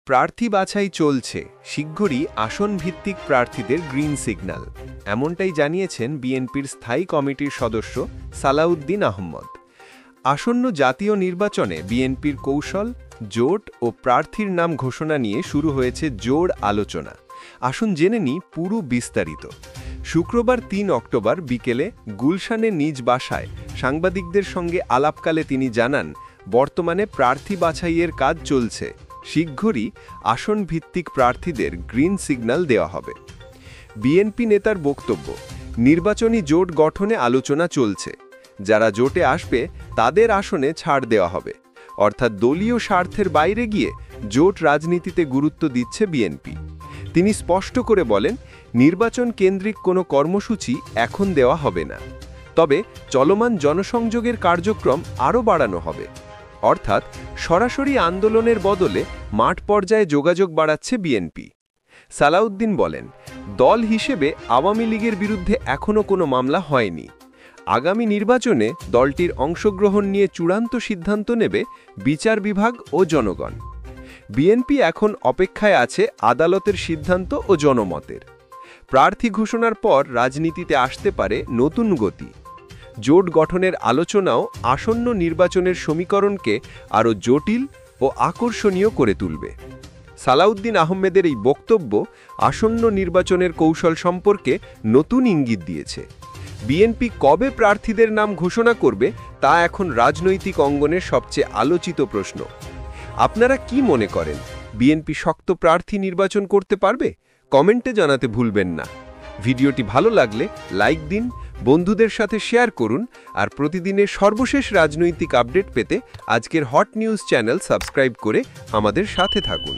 প্রার্থী বাছাই চলছে, শীঘ্রই আসনভিত্তিক প্রার্থীদের গ্রিন সিগন্যাল, এমনটাই জানিয়েছেন বিএনপির স্থায়ী কমিটির সদস্য সালাউদ্দিন আহমদ। আসন্ন জাতীয় নির্বাচনে বিএনপির কৌশল, জোট ও প্রার্থীর নাম ঘোষণা নিয়ে শুরু হয়েছে জোর আলোচনা। আসুন জেনে নিই পুরো বিস্তারিত। শুক্রবার ৩ অক্টোবর বিকেলে গুলশানের নিজ বাসায় সাংবাদিকদের সঙ্গে আলাপকালে তিনি জানান, বর্তমানে প্রার্থী বাছাইয়ের কাজ চলছে, শীঘ্রই আসনভিত্তিক প্রার্থীদের গ্রিন সিগন্যাল দেওয়া হবে। বিএনপি নেতার বক্তব্য, নির্বাচনী জোট গঠনে আলোচনা চলছে, যারা জোটে আসবে তাদের আসনে ছাড় দেওয়া হবে, অর্থাৎ দলীয় স্বার্থের বাইরে গিয়ে জোট রাজনীতিতে গুরুত্ব দিচ্ছে বিএনপি। তিনি স্পষ্ট করে বলেন, নির্বাচন কেন্দ্রিক কোনো কর্মসূচি এখন দেওয়া হবে না, তবে চলমান জনসংযোগের কার্যক্রম আরও বাড়ানো হবে, অর্থাৎ সরাসরি আন্দোলনের বদলে মাঠ পর্যায়ে যোগাযোগ বাড়াচ্ছে বিএনপি। সালাউদ্দিন বলেন, দল হিসেবে আওয়ামী লীগের বিরুদ্ধে এখনও কোনো মামলা হয়নি। আগামী নির্বাচনে দলটির অংশগ্রহণ নিয়ে চূড়ান্ত সিদ্ধান্ত নেবে বিচার বিভাগ ও জনগণ। বিএনপি এখন অপেক্ষায় আছে আদালতের সিদ্ধান্ত ও জনমতের। প্রার্থী ঘোষণার পর রাজনীতিতে আসতে পারে নতুন গতি। জোট গঠনের আলোচনাও আসন্ন নির্বাচনের সমীকরণকে আরও জটিল ও আকর্ষণীয় করে তুলবে। সালাউদ্দিন আহমেদের এই বক্তব্য আসন্ন নির্বাচনের কৌশল সম্পর্কে নতুন ইঙ্গিত দিয়েছে। বিএনপি কবে প্রার্থীদের নাম ঘোষণা করবে তা এখন রাজনৈতিক অঙ্গনের সবচেয়ে আলোচিত প্রশ্ন। আপনারা কি মনে করেন, বিএনপি শক্ত প্রার্থী নির্বাচন করতে পারবে? কমেন্টে জানাতে ভুলবেন না। ভিডিওটি ভালো লাগলে লাইক দিন, বন্ধুদের সাথে শেয়ার করুন, আর প্রতিদিনের সর্বশেষ রাজনৈতিক আপডেট পেতে আজকের হট নিউজ চ্যানেল সাবস্ক্রাইব করে আমাদের সাথে থাকুন।